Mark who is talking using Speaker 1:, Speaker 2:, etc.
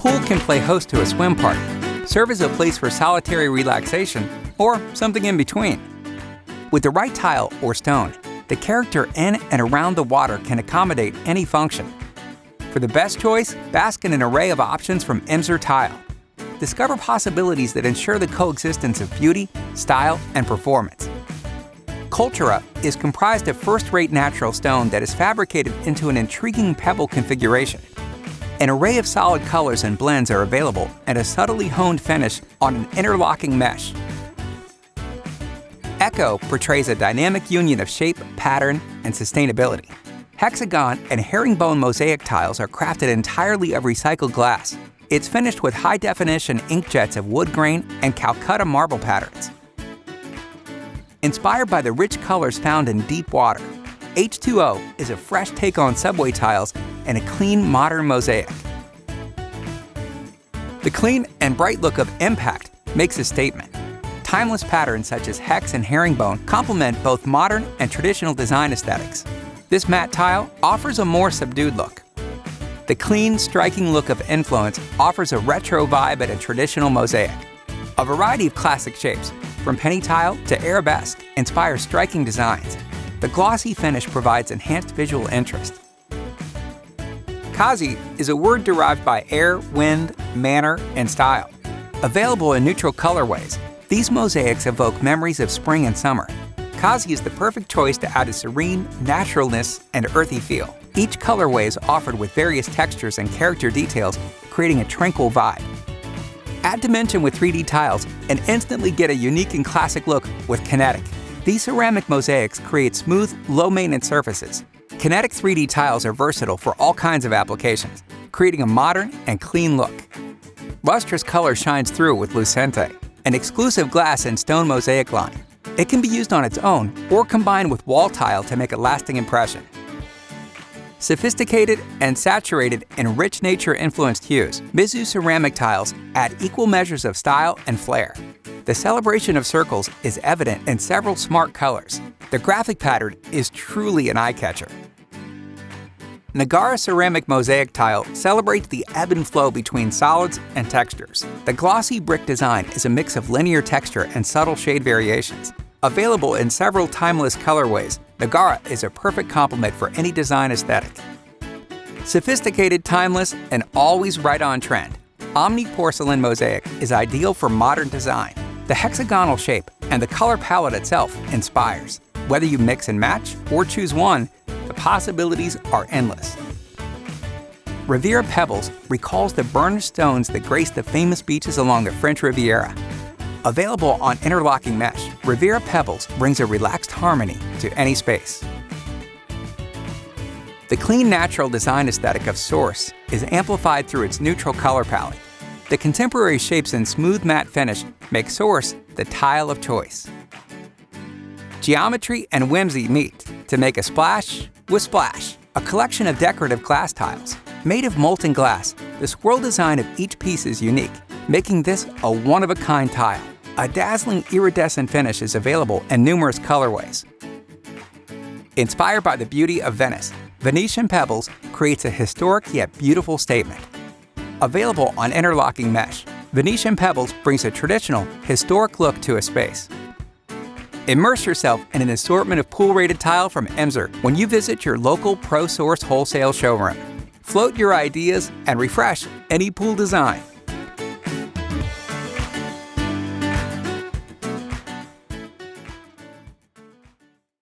Speaker 1: pool can play host to a swim party, serve as a place for solitary relaxation, or something in between. With the right tile or stone, the character in and around the water can accommodate any function. For the best choice, bask in an array of options from Emser Tile. Discover possibilities that ensure the coexistence of beauty, style, and performance. Cultura is comprised of first-rate natural stone that is fabricated into an intriguing pebble configuration. An array of solid colors and blends are available, and a subtly honed finish on an interlocking mesh. Echo portrays a dynamic union of shape, pattern, and sustainability. Hexagon and herringbone mosaic tiles are crafted entirely of recycled glass. It's finished with high-definition inkjets of wood grain and Calcutta marble patterns. Inspired by the rich colors found in deep water, H2O is a fresh take on subway tiles and a clean, modern mosaic. The clean and bright look of Impact makes a statement. Timeless patterns such as hex and herringbone complement both modern and traditional design aesthetics. This matte tile offers a more subdued look. The clean, striking look of Influence offers a retro vibe at a traditional mosaic. A variety of classic shapes, from penny tile to arabesque, inspire striking designs. The glossy finish provides enhanced visual interest. Kazi is a word derived by air, wind, manner, and style. Available in neutral colorways, these mosaics evoke memories of spring and summer. Kazi is the perfect choice to add a serene naturalness and earthy feel. Each colorway is offered with various textures and character details, creating a tranquil vibe. Add dimension with 3D tiles and instantly get a unique and classic look with Kinetic. These ceramic mosaics create smooth, low-maintenance surfaces. Kinetic 3D tiles are versatile for all kinds of applications, creating a modern and clean look. Lustrous color shines through with Lucente, an exclusive glass and stone mosaic line. It can be used on its own or combined with wall tile to make a lasting impression. Sophisticated and saturated in rich nature-influenced hues, Mizu ceramic tiles add equal measures of style and flair. The celebration of circles is evident in several smart colors. The graphic pattern is truly an eye-catcher. Nagara ceramic mosaic tile celebrates the ebb and flow between solids and textures. The glossy brick design is a mix of linear texture and subtle shade variations. Available in several timeless colorways, Nagara is a perfect complement for any design aesthetic. Sophisticated, timeless, and always right on trend, Omni porcelain mosaic is ideal for modern design. The hexagonal shape and the color palette itself inspires. Whether you mix and match or choose one, the possibilities are endless. Riviera Pebbles recalls the burnished stones that grace the famous beaches along the French Riviera. Available on interlocking mesh, Riviera Pebbles brings a relaxed harmony to any space. The clean, natural design aesthetic of Source is amplified through its neutral color palette. The contemporary shapes and smooth matte finish make Source the tile of choice. Geometry and whimsy meet to make a splash with Splash, a collection of decorative glass tiles. Made of molten glass, the swirl design of each piece is unique, making this a one-of-a-kind tile. A dazzling iridescent finish is available in numerous colorways. Inspired by the beauty of Venice, Venetian Pebbles creates a historic yet beautiful statement. Available on interlocking mesh, Venetian Pebbles brings a traditional, historic look to a space. Immerse yourself in an assortment of pool-rated tile from Emser when you visit your local ProSource Wholesale showroom. Float your ideas and refresh any pool design.